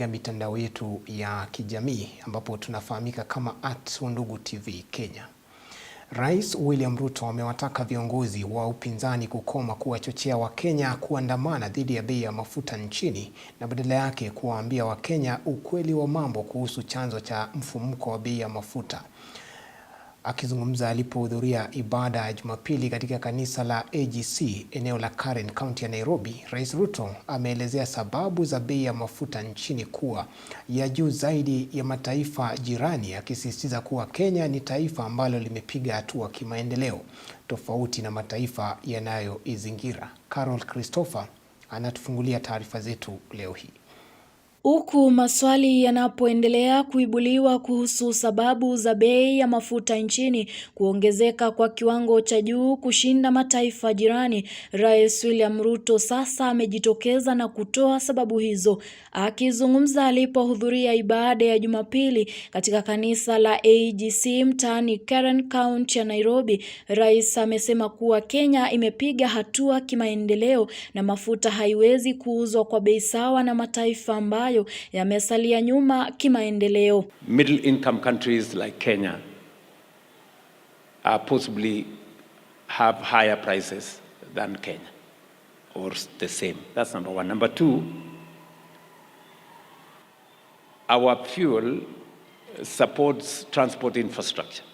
Ya mitandao yetu ya kijamii ambapo tunafahamika kama @Undugu.tv Kenya. Rais William Ruto amewataka viongozi wa upinzani kukoma kuwachochea Wakenya kuandamana dhidi ya bei ya mafuta nchini na badala yake kuwaambia Wakenya ukweli wa mambo kuhusu chanzo cha mfumuko wa bei ya mafuta. Akizungumza alipohudhuria ibada ya Jumapili katika kanisa la AGC eneo la Karen, kaunti ya Nairobi, Rais Ruto ameelezea sababu za bei ya mafuta nchini kuwa ya juu zaidi ya mataifa jirani, akisisitiza kuwa Kenya ni taifa ambalo limepiga hatua kimaendeleo tofauti na mataifa yanayoizingira. Carol Christopher anatufungulia taarifa zetu leo hii. Huku maswali yanapoendelea kuibuliwa kuhusu sababu za bei ya mafuta nchini kuongezeka kwa kiwango cha juu kushinda mataifa jirani, Rais William Ruto sasa amejitokeza na kutoa sababu hizo. Akizungumza alipohudhuria ibada ya Jumapili katika kanisa la AGC mtaani Karen, kaunti ya Nairobi, Rais amesema kuwa Kenya imepiga hatua kimaendeleo na mafuta haiwezi kuuzwa kwa bei sawa na mataifa ambayo yamesalia nyuma kimaendeleo. Middle income countries like Kenya possibly have higher prices than Kenya or the same. That's number one. Number two, our fuel supports transport infrastructure.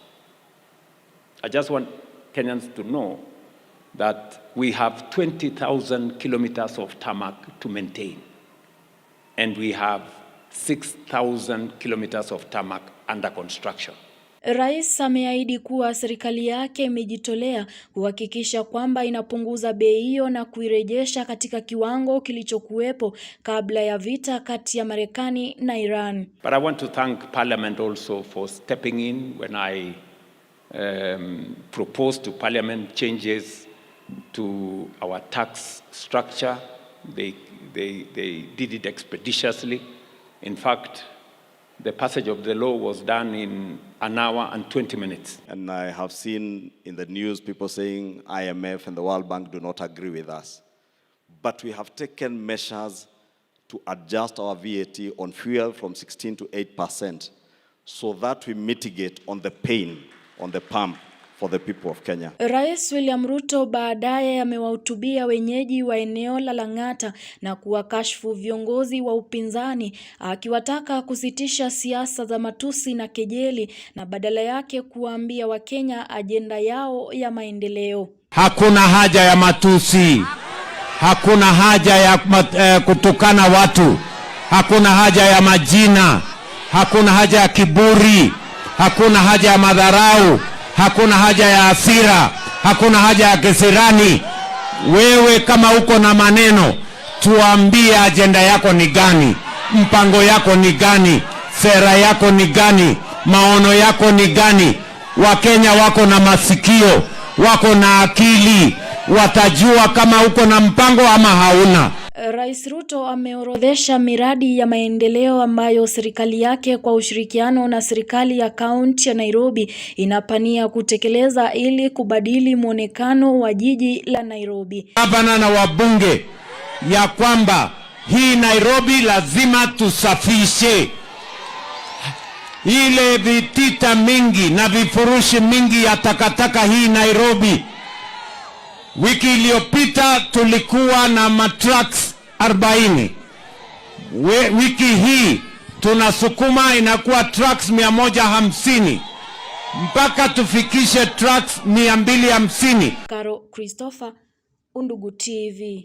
I just want Kenyans to know that we have 20,000 kilometers of tarmac to maintain. And we have 6,000 kilometers of tarmac under construction. Rais ameahidi kuwa serikali yake imejitolea kuhakikisha kwamba inapunguza bei hiyo na kuirejesha katika kiwango kilichokuwepo kabla ya vita kati ya Marekani na Iran. But I want to thank Parliament also for stepping in when I proposed to Parliament changes to our tax structure. They did it expeditiously. In fact, the passage of the law was done in 1 hour and 20 minutes. And I have seen in the news people saying IMF and the World Bank do not agree with us. But we have taken measures to adjust our VAT on fuel from 16 to 8% so that we mitigate on the pain on the pump for the people of Kenya. Rais William Ruto baadaye amewahutubia wenyeji wa eneo la Lang'ata na kuwakashifu viongozi wa upinzani, akiwataka kusitisha siasa za matusi na kejeli na badala yake kuwaambia Wakenya ajenda yao ya maendeleo. Hakuna haja ya matusi, hakuna haja ya kutukana watu, hakuna haja ya majina, hakuna haja ya kiburi, hakuna haja ya madharau, hakuna haja ya hasira, hakuna haja ya kisirani. Wewe kama uko na maneno, tuambie ajenda yako ni gani, mpango yako ni gani, sera yako ni gani, maono yako ni gani. Wakenya wako na masikio, wako na akili, watajua kama uko na mpango ama hauna. Rais Ruto ameorodhesha miradi ya maendeleo ambayo serikali yake kwa ushirikiano na serikali ya kaunti ya Nairobi inapania kutekeleza ili kubadili mwonekano wa jiji la Nairobi. Gavana na wabunge ya kwamba hii Nairobi lazima tusafishe. Ile vitita mingi na vifurushi mingi ya takataka hii Nairobi. Wiki iliyopita tulikuwa na matrucks 40. Wiki hii tunasukuma inakuwa trucks 150 mpaka tufikishe trucks 250. Carol Christopher, Undugu TV.